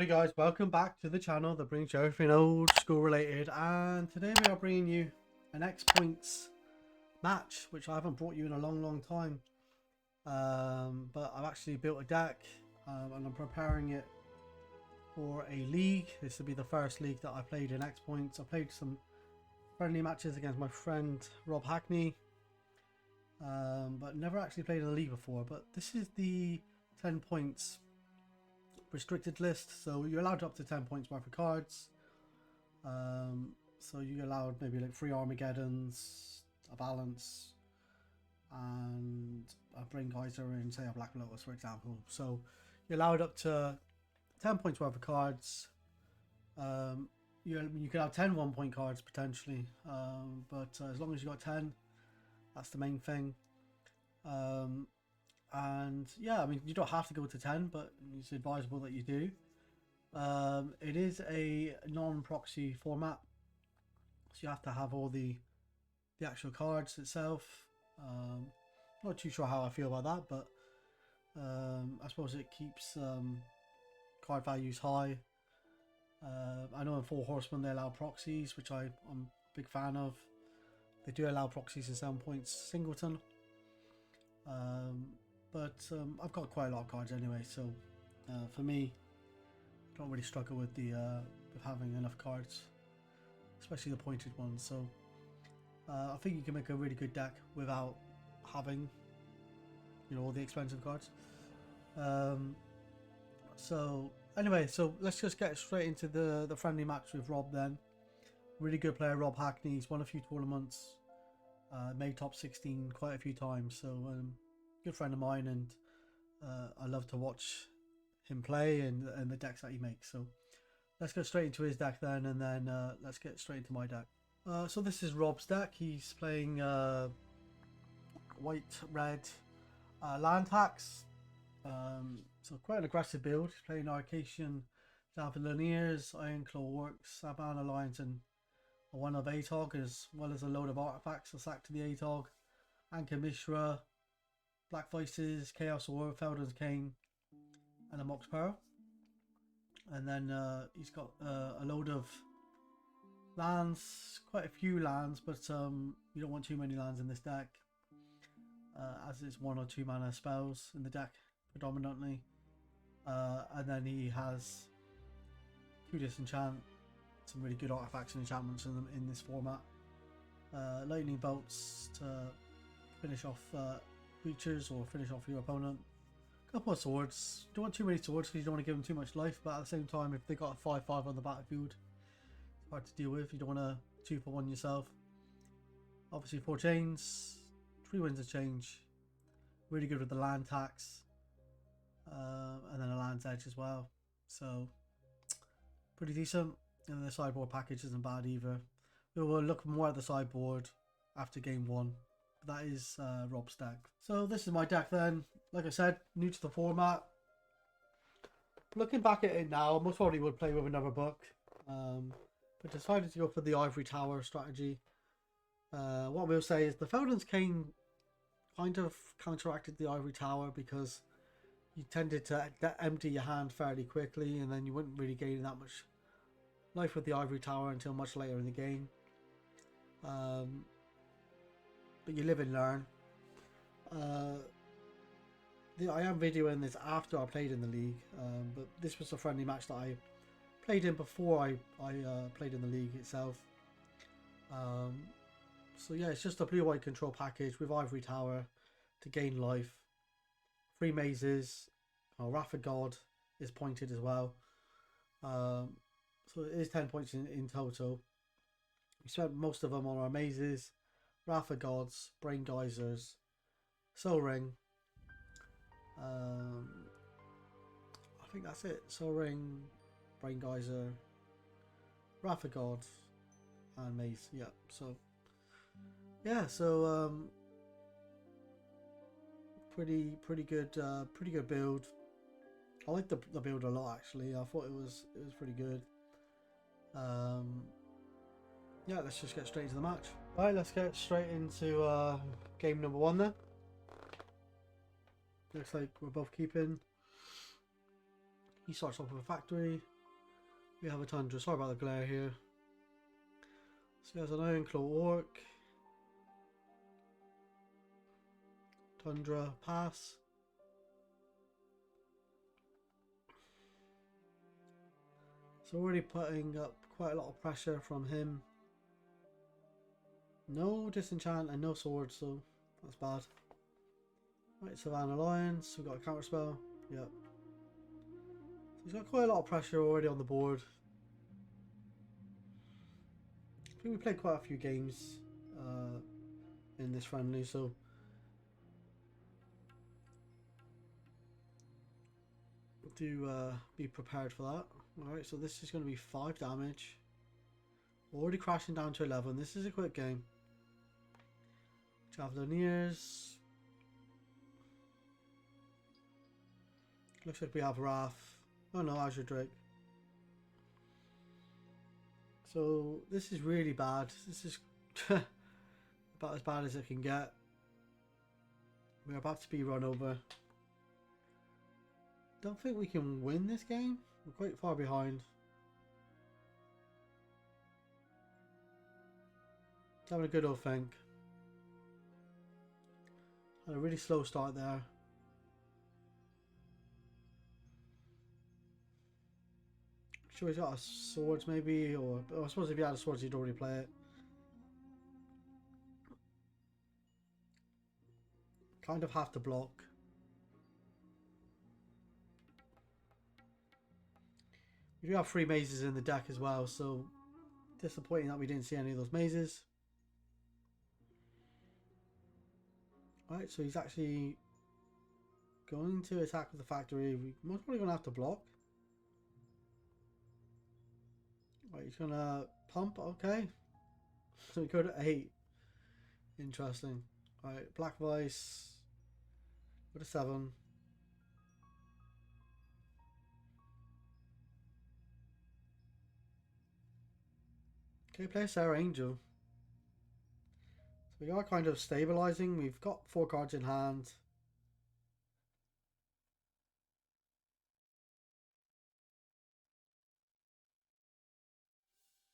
Hey guys, welcome back to the channel that brings you everything old school related, and today we are bringing you an X Points match which I haven't brought you in a long time, but I've actually built a deck and I'm preparing it for a league. This will be the first league that I played in X Points. I played some friendly matches against my friend Rob Hackney, but never actually played in a league before. But this is the 10 points restricted list, so you're allowed up to 10 points worth of cards. So you're allowed maybe like 3 Armageddons, a balance, and a Brain Geyser, and say a Black Lotus, for example. So you're allowed up to 10 points worth of cards. You could have 10 1-point cards potentially, but as long as you got 10, that's the main thing. And yeah, I mean, you don't have to go to 10, but it's advisable that you do. It is a non-proxy format, so you have to have all the actual cards itself. Not too sure how I feel about that, but I suppose it keeps card values high. I know in Four Horsemen they allow proxies, which I'm a big fan of. They do allow proxies in 7 points Singleton. But I've got quite a lot of cards anyway, so for me, I don't really struggle with the with having enough cards, especially the pointed ones. So I think you can make a really good deck without having, you know, all the expensive cards. So anyway, so let's just get straight into the friendly match with Rob then. Really good player, Rob Hackney. He's won a few tournaments, made top 16 quite a few times. So good friend of mine, and I love to watch him play and the decks that he makes. So let's go straight into his deck then, and then let's get straight into my deck. So this is Rob's deck. He's playing white, red land hacks. So quite an aggressive build. He's playing Arcasian, Javelineers, Ironclaw Works, Saban Alliance, and one of Atog, as well as a load of artifacts to sack to the Atog, Anka Mishra, Black Voices, Chaos War, Feldon's Cane, and a Mox Pearl. And then he's got a load of lands, quite a few lands, but you don't want too many lands in this deck, as it's 1 or 2 mana spells in the deck predominantly. And then he has 2 disenchant, some really good artifacts and enchantments in this format. Lightning bolts to finish off creatures or finish off your opponent. Couple of swords. Don't want too many swords because you don't want to give them too much life, but at the same time, if they got a 5/5 on the battlefield, it's hard to deal with. You don't want to 2 for 1 yourself. Obviously 4 chains, 3 Winds of Change. Really good with the land tax, and then a Land's Edge as well. So pretty decent. And the sideboard package isn't bad either. We will look more at the sideboard after game 1. That is Rob's deck. So this is my deck then. Like I said, new to the format. Looking back at it now, I most probably would play with another book, but decided to go for the Ivory Tower strategy. What we'll say is the Feldon's Cane kind of counteracted the Ivory Tower, because you tended to empty your hand fairly quickly, and then you wouldn't really gain that much life with the Ivory Tower until much later in the game. But you live and learn. I am videoing this after I played in the league, but this was a friendly match that I played in before I played in the league itself. So yeah, it's just a blue-white control package with Ivory Tower to gain life. 3 mazes. Wrath of God is pointed as well. So it is 10 points in total. We spent most of them on our mazes, Wrath of Gods, Brain Geysers, Soul Ring. I think that's it. Soul Ring, Brain Geyser, Wrath of God, and Maze. Yeah. So yeah. So pretty good build. I like the build a lot actually. I thought it was pretty good. Yeah, let's just get straight into the match. Alright, let's get straight into game number 1 then. Looks like we're both keeping. He starts off with a factory. We have a Tundra. Sorry about the glare here. So he has an Iron Claw Orc. Tundra, pass. So already putting up quite a lot of pressure from him. No disenchant and no sword, so that's bad. Right, Savannah Alliance, we've got a counter spell. Yep. So he's got quite a lot of pressure already on the board. I think we played quite a few games in this friendly, so do be prepared for that. Alright, so this is going to be 5 damage. Already crashing down to 11. This is a quick game. Javelineers. Looks like we have Wrath. Oh no, Azure Drake. So this is really bad. This is about as bad as it can get. We're about to be run over. Don't think we can win this game. We're quite far behind. Having a good old think. Had a really slow start there. Sure he's got a swords maybe, or I suppose if he had a swords he'd already play it. Kind of have to block. We do have 3 mazes in the deck as well, so disappointing that we didn't see any of those mazes. Right, so he's actually going to attack with the factory. We're most probably going to have to block. Right, he's going to pump, okay. So we go to 8. Interesting. Right, Black Vice. Go to 7. Okay, play Sarah Angel. So we are kind of stabilizing. We've got 4 cards in hand.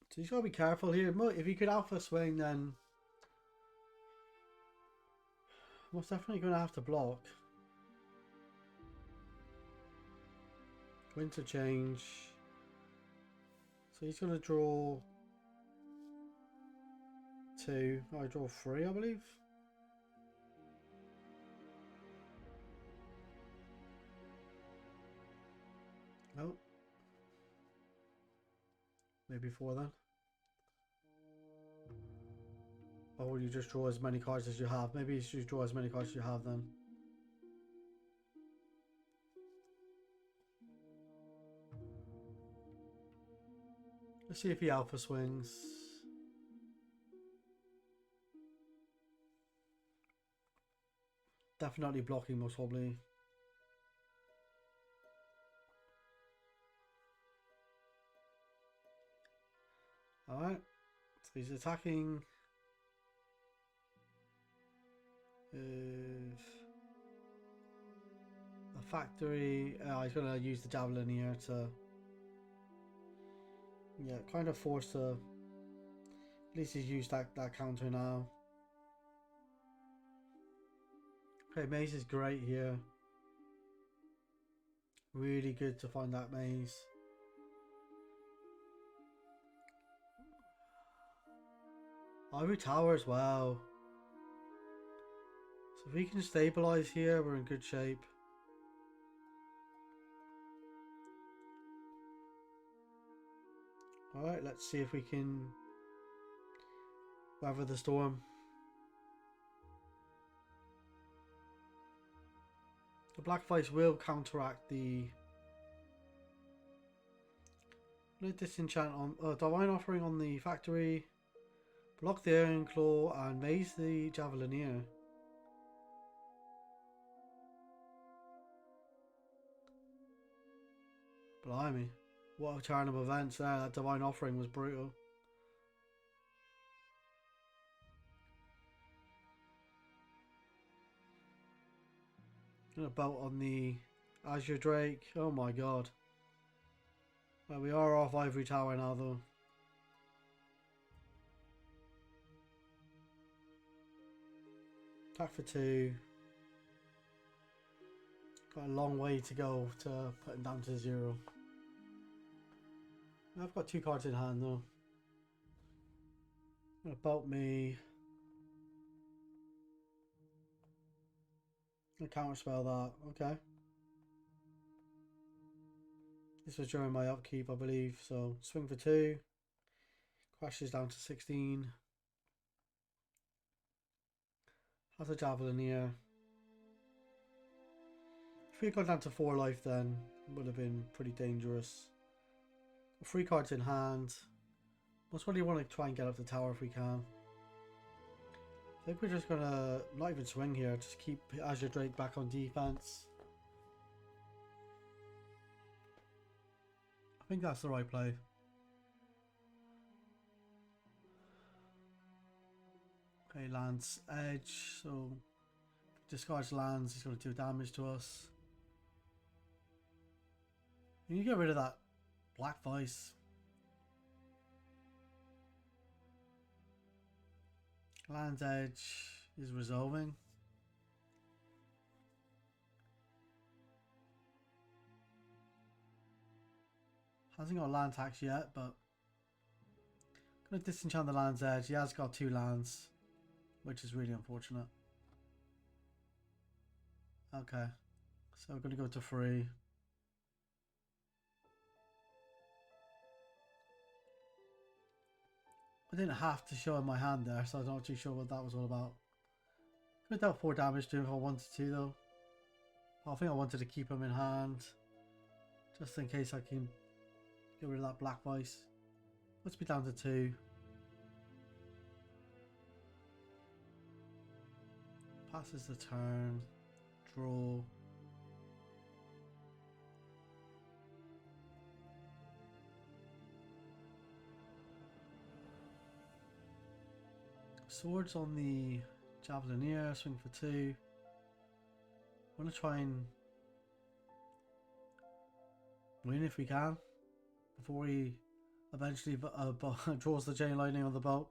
So he's got to be careful here. If he could alpha swing, then most definitely going to have to block. Winter change. So he's going to draw 2. I draw 3, I believe. No. Maybe 4 then. Or will you just draw as many cards as you have? Maybe you should draw as many cards as you have then. Let's see if he alpha swings. Definitely blocking most probably. Alright. So he's attacking. A factory. He's going to use the javelin here to, yeah, kind of force to. At least he's used that counter now. Okay, maze is great here. Really good to find that maze. Ivory Tower as well. So if we can stabilize here, we're in good shape. Alright, let's see if we can weather the storm. The Black Vice will counteract the disenchant on Divine Offering on the factory, block the Iron Claw, and maze the Javelineer. Blimey, what a turn of events there. That Divine Offering was brutal. And a bolt on the Azure Drake. Oh my god. Right, we are off Ivory Tower now though. Attack for 2. Got a long way to go to put him down to 0. I've got 2 cards in hand though. Gonna bolt me. Gonna counterspell that. Okay. This was during my upkeep, I believe. So swing for 2. Crashes down to 16. Has a javelin here. If we had gone down to 4 life, then it would have been pretty dangerous. 3 cards in hand. Most probably want to try and get up the tower if we can. I think we're just gonna not even swing here. Just keep Azure Drake back on defense. I think that's the right play. Okay, lands edge. So if he discards lands, he's going to do damage to us. You need to get rid of that black vice. Land's edge is resolving. Hasn't got land tax yet, but gonna disenchant the land's edge. He has got 2 lands, which is really unfortunate. Okay, so we're gonna go to 3. I didn't have to show him my hand there, so I'm not too sure what that was all about. Could have dealt 4 damage to him if I wanted to, though. I think I wanted to keep him in hand, just in case I can get rid of that black vice. Let's be down to 2. Passes the turn. Draw. Swords on the Javelineer, swing for 2. I want to try and win if we can before he eventually draws the chain lightning on the boat.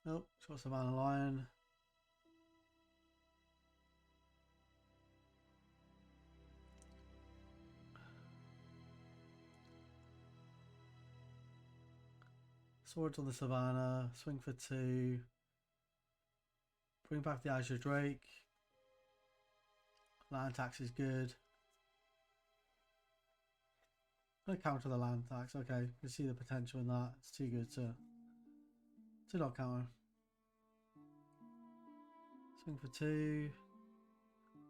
Oh, it's got Savannah Lion. Swords on the Savannah, swing for 2. Bring back the Azure Drake. Land tax is good. I'm going to counter the land tax. Okay, you see the potential in that. It's too good to not counter. Swing for 2.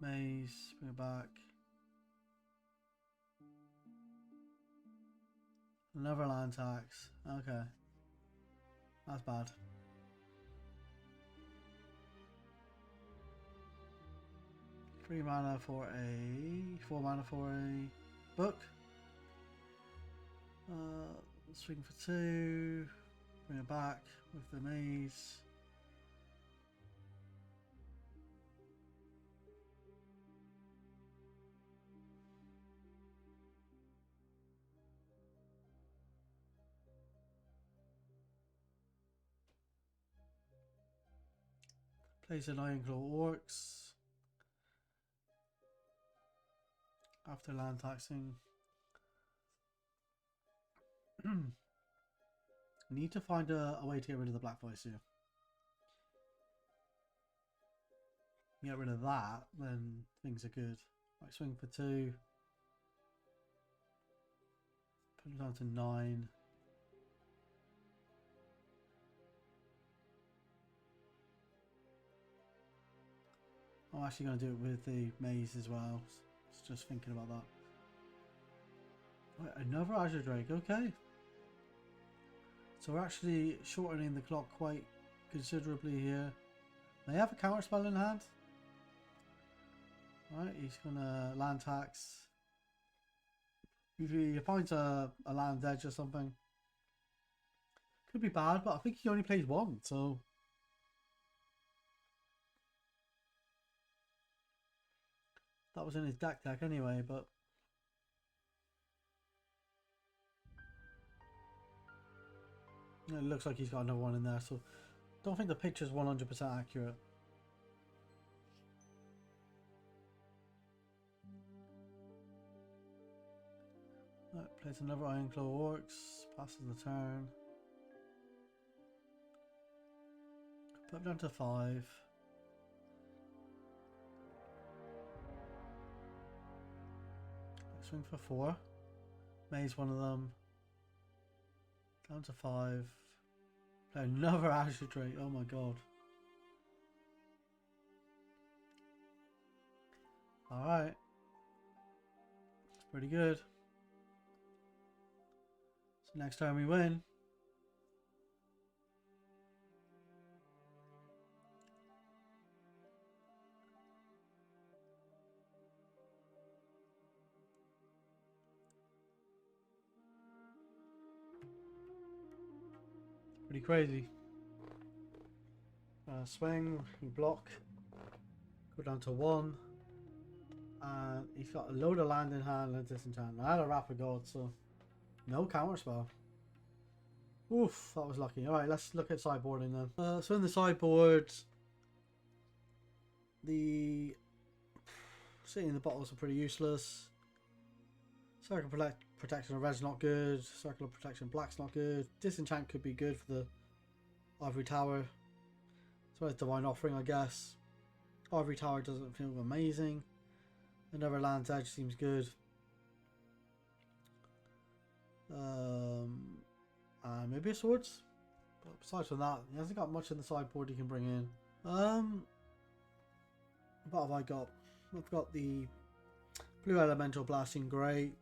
Maze, bring it back. Another land tax. Okay. That's bad. Three mana for a 4 mana for a book. Swing for 2. Bring it back with the maze. Plays an Ironclaw Orcs. After land taxing. Need to find a way to get rid of the black voice here. Get rid of that, then things are good. Right, swing for 2. Put it down to 9. I'm actually going to do it with the maze as well. Just thinking about that. Right, another Azure Drake, okay. So we're actually shortening the clock quite considerably here. They have a counter spell in hand. Right, he's gonna land tax. If he finds a land edge or something. Could be bad, but I think he only plays 1, so that was in his deck anyway, but It looks like he's got another one in there, so don't think the picture's 100% accurate. Right, plays another Ironclaw Orcs, passes the turn. Put him down to 5. Swing for 4. Maze one of them. Down to 5. Play another Azure Drake. Oh my god. Alright. It's pretty good. So next time we win. Pretty crazy. Swing, we block, go down to 1, and he's got a load of land in hand and a disenchantment. I had a Rapid God, so no counter spell. Oof, that was lucky. Alright, let's look at sideboarding then. So in the sideboard, the City in the Bottles are pretty useless. Circle Protection of Red's not good. Circle of Protection Black's not good. Disenchant could be good for the Ivory Tower. So it's Divine Offering, I guess. Ivory Tower doesn't feel amazing. Another Land's Edge seems good. And maybe a Swords. But besides from that, he hasn't got much in the sideboard he can bring in. What have I got? I've got the Blue Elemental Blasting, great.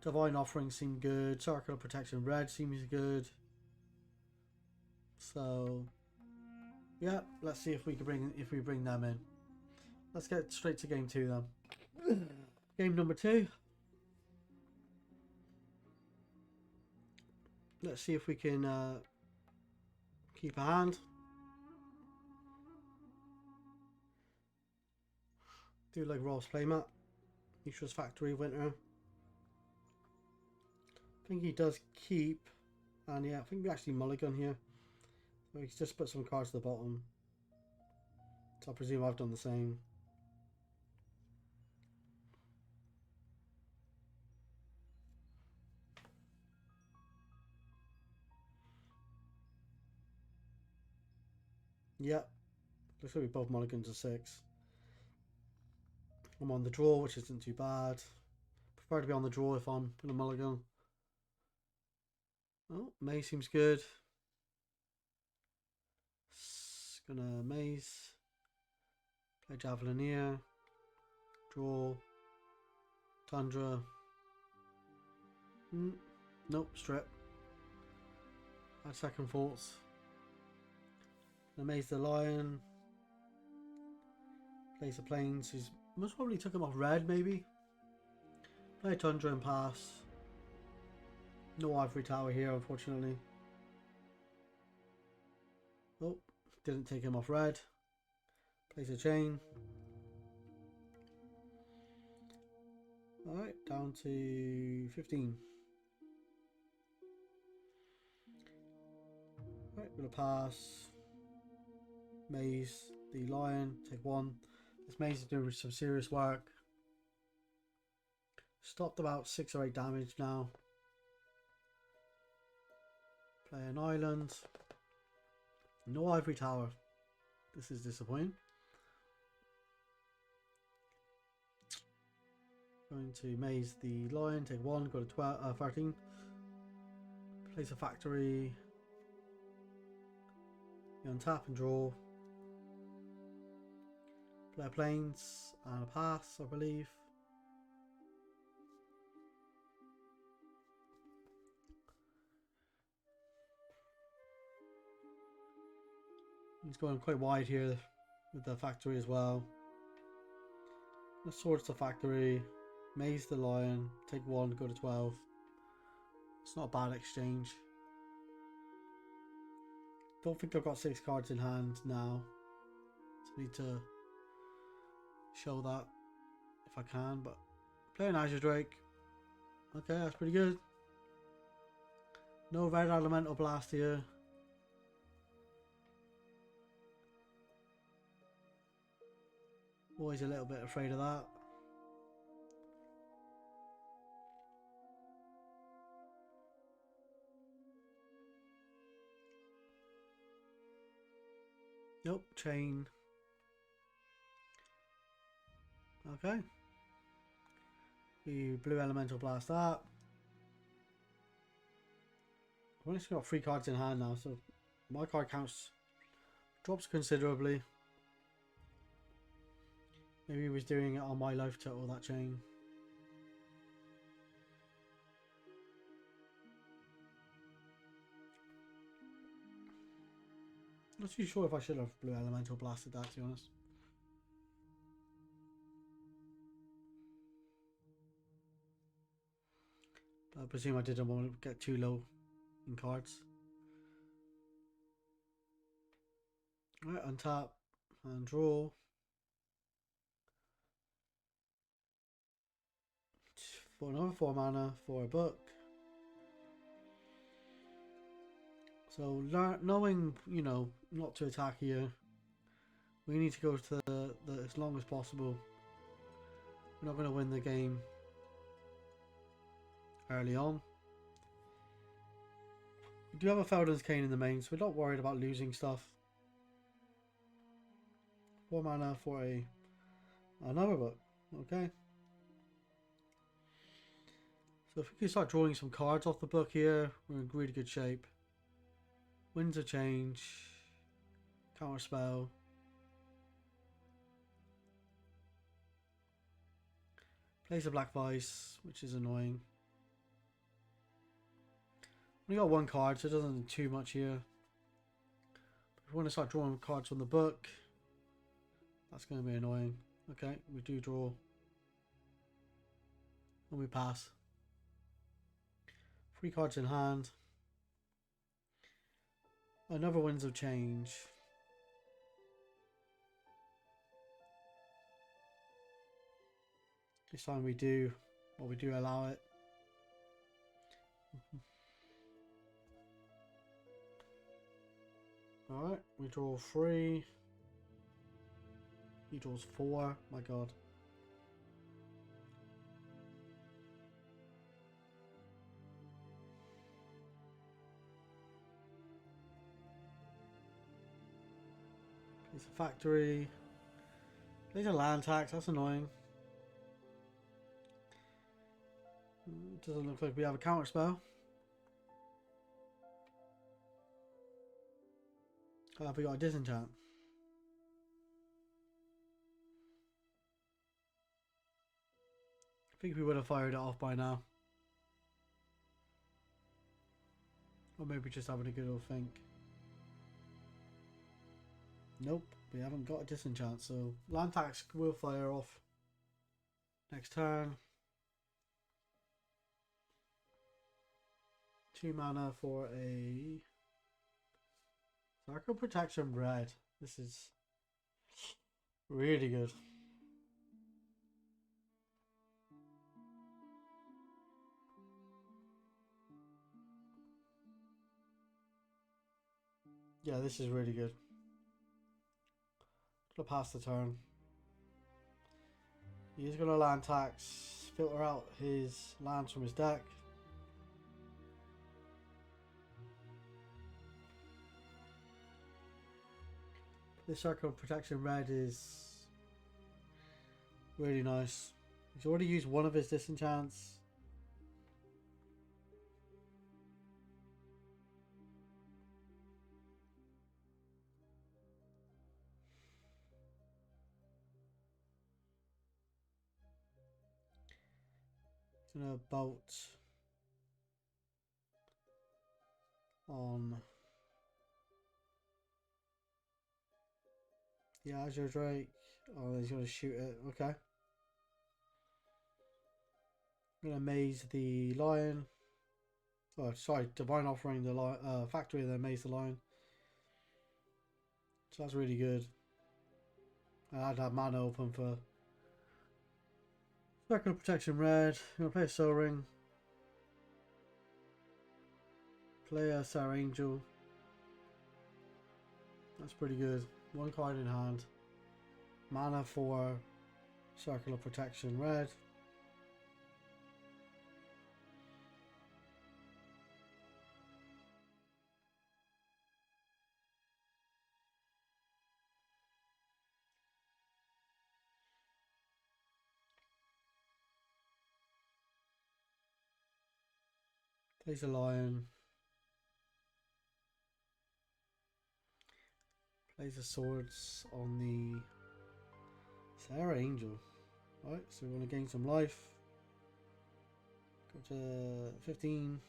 Divine Offering seemed good. Circle of Protection Red seems good. So yeah, let's see if we can bring them in. Let's get straight to game 2 then. Game number 2. Let's see if we can keep a hand. Do like Ross playmat. Neutral's Factory Winter. I think he does keep, and yeah, I think we actually mulligan here. So he's just put some cards to the bottom. So I presume I've done the same. Yep. Looks like we both mulligans are 6. I'm on the draw, which isn't too bad. Prefer to be on the draw if I'm in a mulligan. Oh, Maze seems good. Gonna Maze. Play Javelineer. Draw. Tundra. Nope, strip. Add second thoughts. Amaze the Lion. Plays the Plains. He's most probably took him off red, maybe. Play Tundra and pass. No Ivory Tower here, unfortunately. Oh, didn't take him off red. Plays a chain. Alright, down to 15. Alright, gonna pass. Maze the Lion, take 1. This Maze is doing some serious work. Stopped about 6 or 8 damage now. Play an island. No Ivory Tower. This is disappointing. Going to Maze the Lion, take 1, go to 13. Place a factory. You untap and draw. Play a Plains and a pass, I believe. He's going quite wide here with the factory as well. The Swords the factory. Maze the Lion. Take 1, go to 12. It's not a bad exchange. Don't think I've got 6 cards in hand now. So I need to show that if I can. But play an Azure Drake. Okay, that's pretty good. No red elemental blast here. Always a little bit afraid of that. Nope, chain. Okay. The blue elemental blast that. I've only got 3 cards in hand now, so my card counts drops considerably. Maybe he was doing it on my life total, that chain. Not too sure if I should have blue elemental blasted that, to be honest. But I presume I didn't want to get too low in cards. Alright, untap and draw. For another 4 mana for a book. So knowing, you know, not to attack here, we need to go to the as long as possible. We're not going to win the game early on. We do have a Felden's Cane in the main, so we're not worried about losing stuff. 4 mana for another book. Okay. So if we can start drawing some cards off the book here, we're in really good shape. Winds of Change, counter spell. Plays a Black Vice, which is annoying. We got 1 card, so it doesn't do too much here. If we want to start drawing cards from the book, that's going to be annoying. Okay, we do draw. And we pass. 3 cards in hand. Another Winds of Change. This time we do, or we do allow it. Alright, we draw 3. He draws 4. My god. It's a factory. There's a land tax, that's annoying. It doesn't look like we have a counter spell. Have we got a disenchant? I think we would have fired it off by now. Or maybe just having a good old think. Nope, we haven't got a disenchant, so land tax will fire off next turn. 2 mana for a Circle Protection red. This is really good. Yeah, this is really good. Gonna pass the turn. He's gonna land tax, filter out his lands from his deck. This Circle of Protection red is really nice. He's already used one of his disenchants. Gonna bolt on the Azure Drake. Oh, he's gonna shoot it. Okay. I'm gonna maze the lion. Oh, sorry, Divine Offering the lion, factory, then maze the lion. So that's really good. I had that mana open for Circle of Protection red. I'm gonna play a Soul Ring. Play a Star Angel. That's pretty good. One card in hand. Mana for Circle of Protection red. Plays a lion. Plays the swords on the Sarah Angel. Right, so we want to gain some life. Go to 15.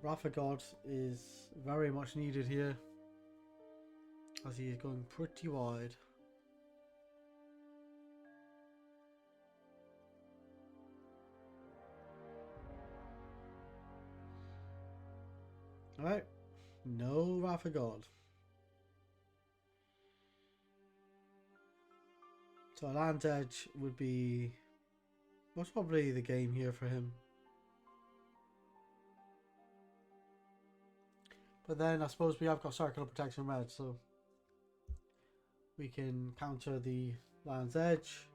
Wrath of God is very much needed here, as he is going pretty wide. Alright, no Wrath of God. So Land's Edge would be most probably the game here for him. But then I suppose we have got Circle of Protection red, so we can counter the Land's Edge.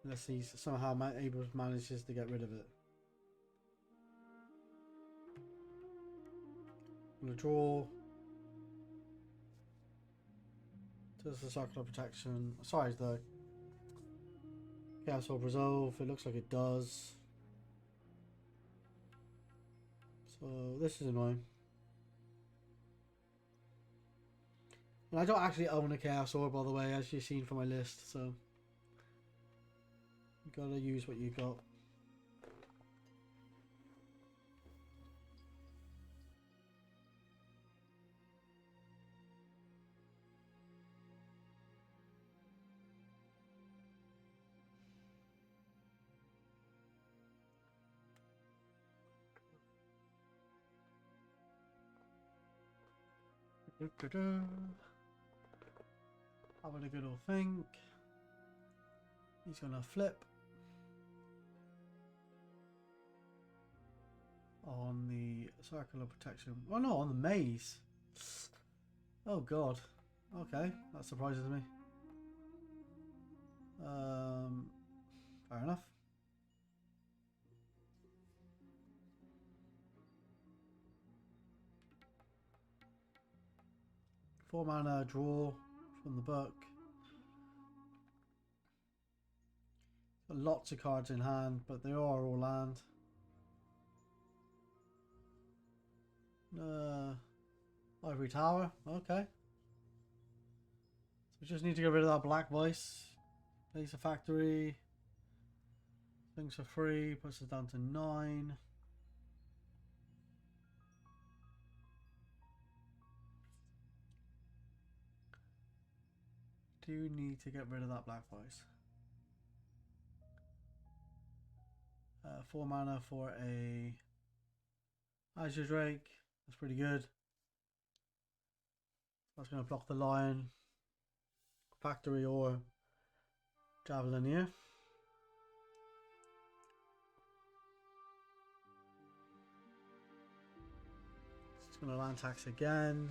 Unless he somehow manages to get rid of it. I'm going to draw. Does the Circle of Protection. Sorry, the Chaos Orb Resolve. It looks like it does. So this is annoying. And I don't actually own a Chaos Orb, by the way, as you've seen from my list, so you gotta use what you got. Having a good old think. He's gonna flip on the Circle of Protection. Oh no, on the maze. Oh god. Okay, that surprises me. Fair enough. Four mana draw from the book. Got lots of cards in hand, but they are all land. Ivory Tower, okay. So we just need to get rid of that black voice. Place a factory. Things for free, puts us down to 9. Do need to get rid of that black voice. 4 mana for a Azure Drake. That's pretty good. That's going to block the lion, factory, or javelin here. It's going to land tax again.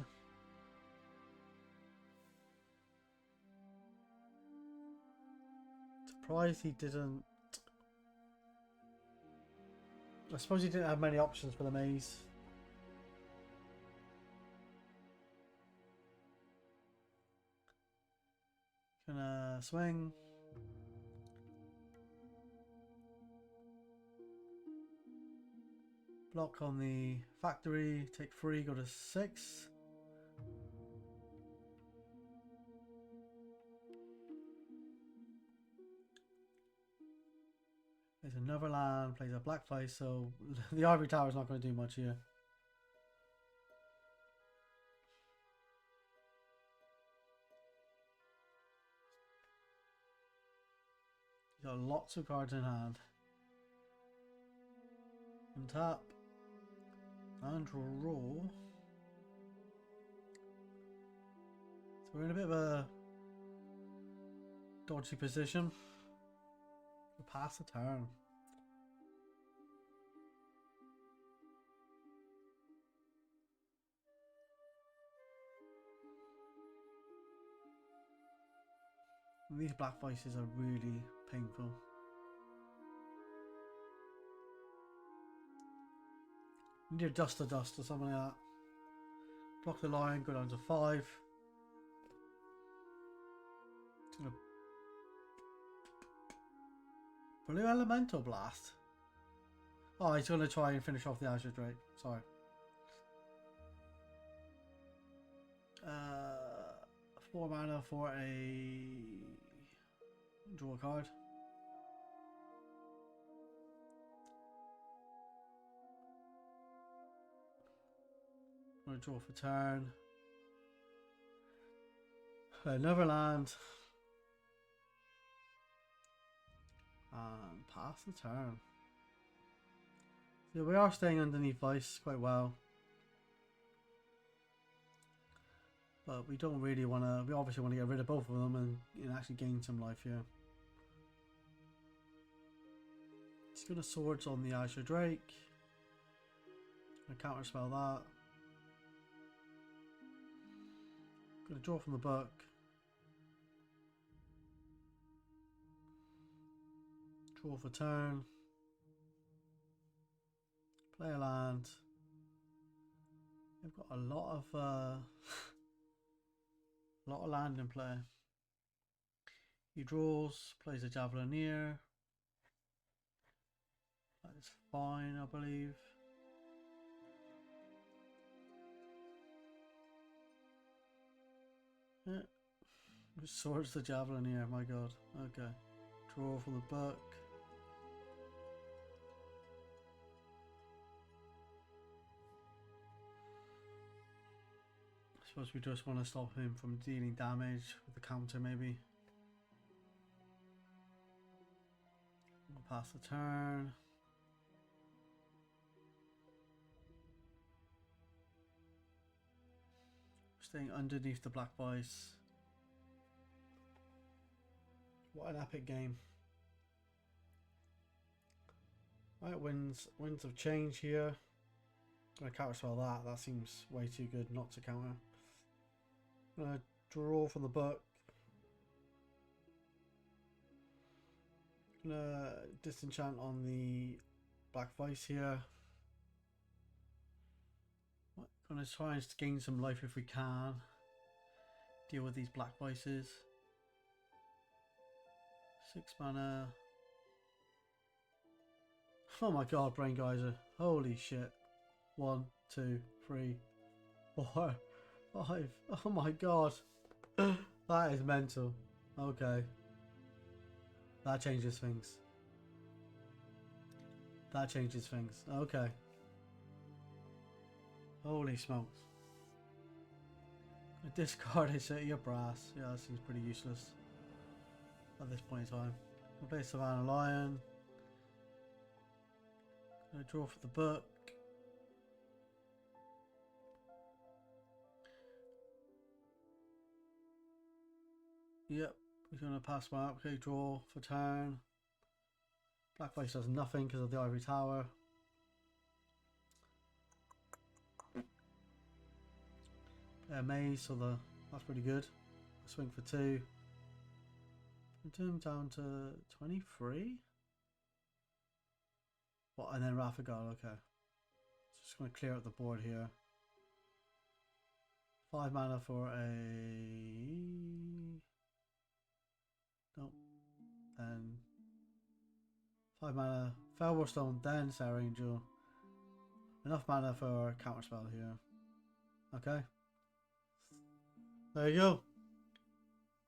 Surprised he didn't. I suppose he didn't have many options for the maze. Gonna swing. Block on the factory. Take 3, go to 6. There's another land, plays a black face, so the Ivory Tower is not going to do much here. He's got lots of cards in hand. Untap. And draw. So we're in a bit of a dodgy position. We pass the turn. These black voices are really painful. You need a dust or something like that. Block the line, go down to 5. Blue Elemental Blast. Oh, he's going to try and finish off the Azure Drake. Sorry. 4 mana for a draw a card. I'm going to draw for turn. Another land. And pass the turn. So we are staying underneath ice quite well. But we don't really want to, we obviously want to get rid of both of them and actually gain some life here. He's going to swords on the Azure Drake. Going to counterspell that. Going to draw from the book. Draw for turn. Play a land. They've got a lot of land in play. He draws, plays a Javelineer. That is fine, I believe. Yeah. Swords the Javelineer, my god. Okay. Draw from the book. I suppose we just want to stop him from dealing damage with the counter, maybe. We'll pass the turn. Staying underneath the black vice. What an epic game. Right, winds of change here. I'm gonna counterspell that. That seems way too good not to counter. I'm gonna draw from the book. I'm gonna disenchant on the black vice here. Gonna try and gain some life if we can. Deal with these black vices. 6 mana. Oh my god, Brain Geyser. Holy shit. 1, 2, 3, 4, 5. Oh my god. That is mental. Okay. That changes things. That changes things. Okay. Holy smokes. Discard is your brass. Yeah, that seems pretty useless at this point in time. We'll play Savannah Lion. Gonna draw for the book. Yep, we're gonna pass my up. Okay, draw for turn. Black Vice does nothing because of the Ivory Tower. Play a maze, so that's pretty good. Swing for 2. Turn him down to 23. What? And then Raffigal. Okay. Just going to clear up the board here. 5 mana for a. Nope. Then 5 mana Felwarstone, then Sarah Angel. Enough mana for counterspell here. Okay. There you go.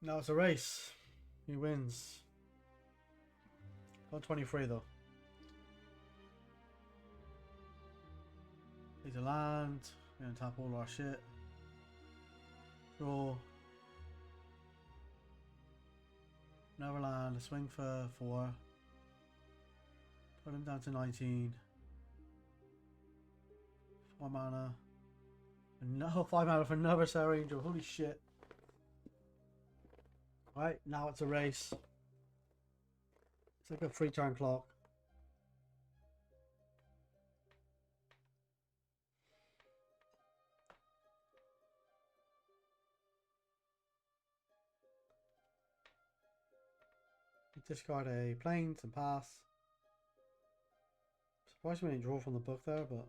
Now it's a race. He wins. Got 23 though. He's a land. We're gonna tap all our shit. Draw. Another land. A swing for 4. Put him down to 19. 4 mana. No, 5 mana for another Sarah Angel. Holy shit. Right, now it's a race. It's like a 3-turn clock. Discard a plains and pass. Surprised we didn't draw from the book there, but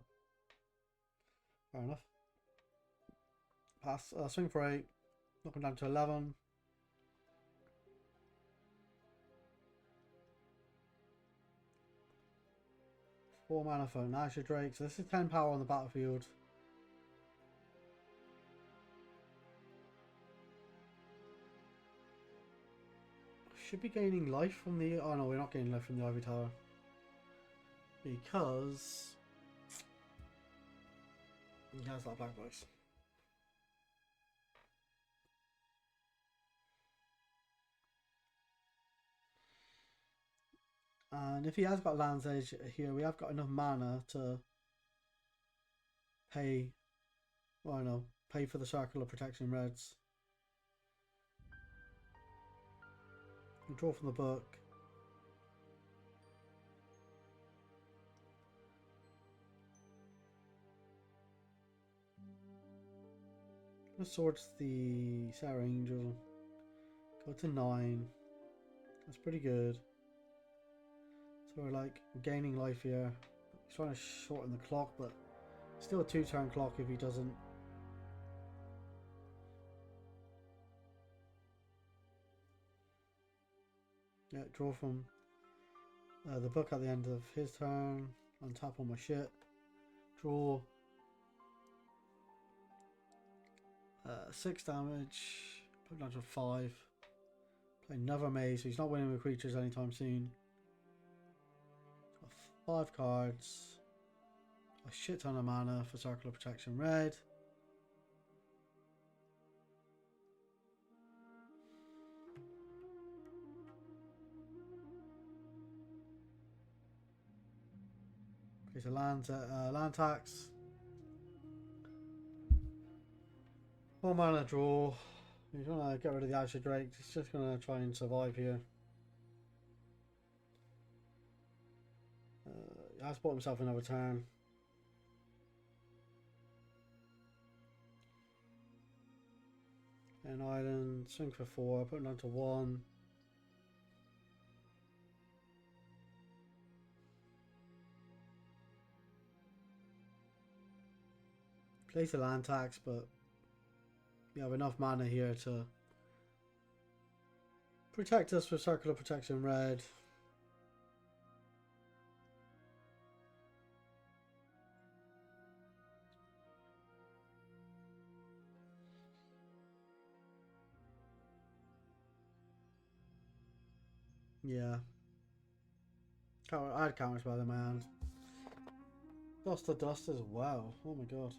fair enough. Pass. Swing for 8. Knock him down to 11. Four mana for Azure Drake. So this is 10 power on the battlefield. Should be gaining life from the... Oh no, we're not gaining life from the Ivory Tower. Because... he has that black voice. And if he has got Land's Edge here, we have got enough mana to pay... Well, I know. Pay for the Circle of Protection Reds. We draw from the book. Let's sort the Sarah Angel. Go to 9. That's pretty good. So we're like gaining life here. He's trying to shorten the clock, but still a 2-turn clock if he doesn't. Yeah, draw from the book at the end of his turn. Untap all my shit. Draw. 6 damage. Put down to 5. Play another maze, so he's not winning with creatures anytime soon. 5 cards. A shit ton of mana for Circle of Protection Red. Place a land tax. 4 mana draw. He's gonna get rid of the Azure Drake. He's just gonna try and survive here. He has bought himself another turn. An island, swing for 4, put him down to 1. Place a land tax, but we have enough mana here to protect us with Circle of Protection Red. Yeah. I had counters by in my hand. Dust to dust as well. Oh my god.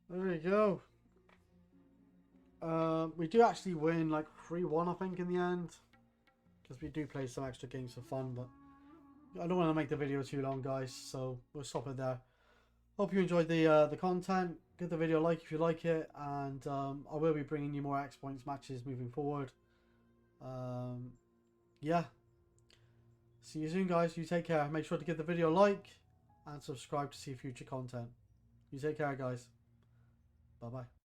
There you go. We do actually win like 3-1 I think in the end. Because we do play some extra games for fun, but I don't want to make the video too long guys, so we'll stop it there. Hope you enjoyed the content. Give the video a like if you like it, and I will be bringing you more X Points matches moving forward. Yeah. See you soon guys. You take care. Make sure to give the video a like and subscribe to see future content. You take care guys. Bye bye.